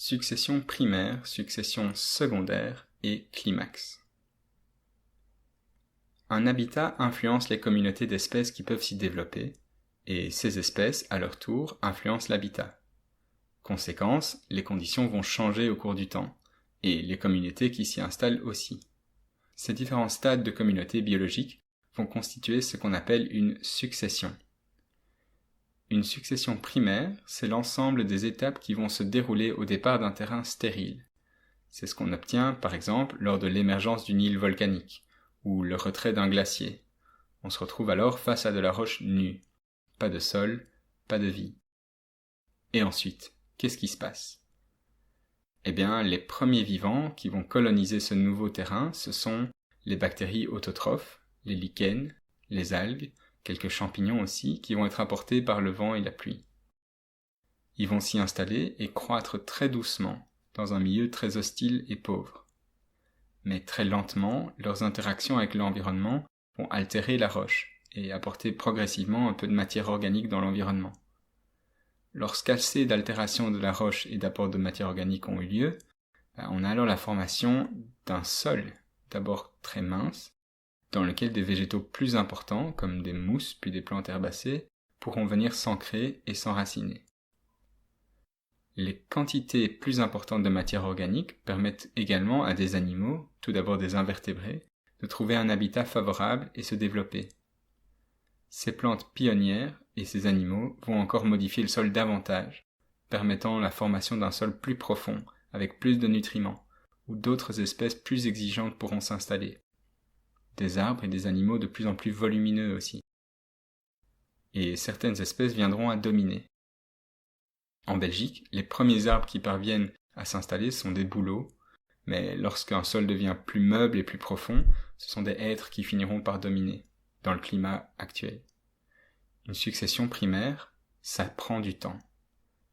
Succession primaire, succession secondaire et climax. Un habitat influence les communautés d'espèces qui peuvent s'y développer, et ces espèces, à leur tour, influencent l'habitat. Conséquence, les conditions vont changer au cours du temps, et les communautés qui s'y installent aussi. Ces différents stades de communautés biologiques vont constituer ce qu'on appelle une succession. Une succession primaire, c'est l'ensemble des étapes qui vont se dérouler au départ d'un terrain stérile. C'est ce qu'on obtient, par exemple, lors de l'émergence d'une île volcanique, ou le retrait d'un glacier. On se retrouve alors face à de la roche nue. Pas de sol, pas de vie. Et ensuite, qu'est-ce qui se passe ? Eh bien, les premiers vivants qui vont coloniser ce nouveau terrain, ce sont les bactéries autotrophes, les lichens, les algues, quelques champignons aussi, qui vont être apportés par le vent et la pluie. Ils vont s'y installer et croître très doucement, dans un milieu très hostile et pauvre. Mais très lentement, leurs interactions avec l'environnement vont altérer la roche et apporter progressivement un peu de matière organique dans l'environnement. Lorsqu'assez d'altérations de la roche et d'apport de matière organique ont eu lieu, on a alors la formation d'un sol, d'abord très mince, dans lequel des végétaux plus importants, comme des mousses puis des plantes herbacées, pourront venir s'ancrer et s'enraciner. Les quantités plus importantes de matière organique permettent également à des animaux, tout d'abord des invertébrés, de trouver un habitat favorable et se développer. Ces plantes pionnières et ces animaux vont encore modifier le sol davantage, permettant la formation d'un sol plus profond, avec plus de nutriments, où d'autres espèces plus exigeantes pourront s'installer. Des arbres et des animaux de plus en plus volumineux aussi. Et certaines espèces viendront à dominer. En Belgique, les premiers arbres qui parviennent à s'installer sont des bouleaux, mais lorsqu'un sol devient plus meuble et plus profond, ce sont des hêtres qui finiront par dominer, dans le climat actuel. Une succession primaire, ça prend du temps.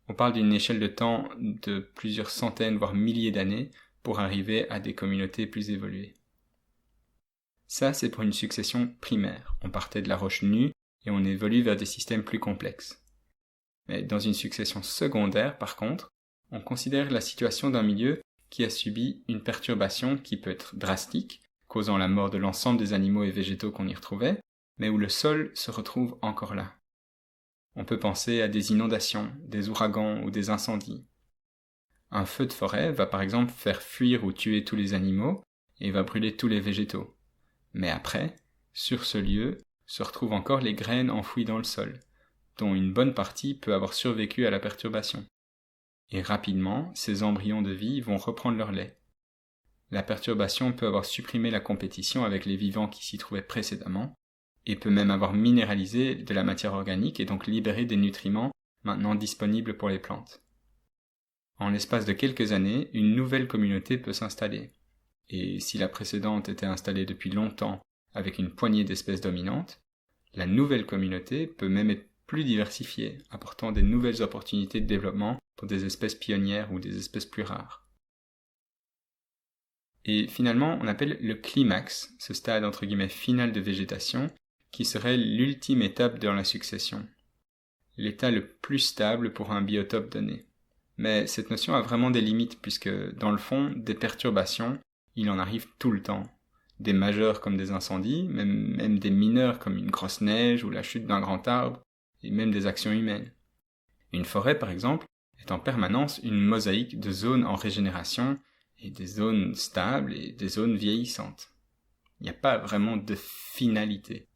On parle d'une échelle de temps de plusieurs centaines, voire milliers d'années, pour arriver à des communautés plus évoluées. Ça, c'est pour une succession primaire. On partait de la roche nue et on évolue vers des systèmes plus complexes. Mais dans une succession secondaire, par contre, on considère la situation d'un milieu qui a subi une perturbation qui peut être drastique, causant la mort de l'ensemble des animaux et végétaux qu'on y retrouvait, mais où le sol se retrouve encore là. On peut penser à des inondations, des ouragans ou des incendies. Un feu de forêt va par exemple faire fuir ou tuer tous les animaux et va brûler tous les végétaux. Mais après, sur ce lieu, se retrouvent encore les graines enfouies dans le sol, dont une bonne partie peut avoir survécu à la perturbation. Et rapidement, ces embryons de vie vont reprendre leur lait. La perturbation peut avoir supprimé la compétition avec les vivants qui s'y trouvaient précédemment, et peut même avoir minéralisé de la matière organique et donc libéré des nutriments maintenant disponibles pour les plantes. En l'espace de quelques années, une nouvelle communauté peut s'installer. Et si la précédente était installée depuis longtemps avec une poignée d'espèces dominantes, la nouvelle communauté peut même être plus diversifiée, apportant des nouvelles opportunités de développement pour des espèces pionnières ou des espèces plus rares. Et finalement, on appelle le climax, ce stade entre guillemets final de végétation, qui serait l'ultime étape dans la succession, l'état le plus stable pour un biotope donné. Mais cette notion a vraiment des limites puisque, dans le fond, des perturbations, il en arrive tout le temps. Des majeurs comme des incendies, même des mineurs comme une grosse neige ou la chute d'un grand arbre, et même des actions humaines. Une forêt, par exemple, est en permanence une mosaïque de zones en régénération et des zones stables et des zones vieillissantes. Il n'y a pas vraiment de finalité.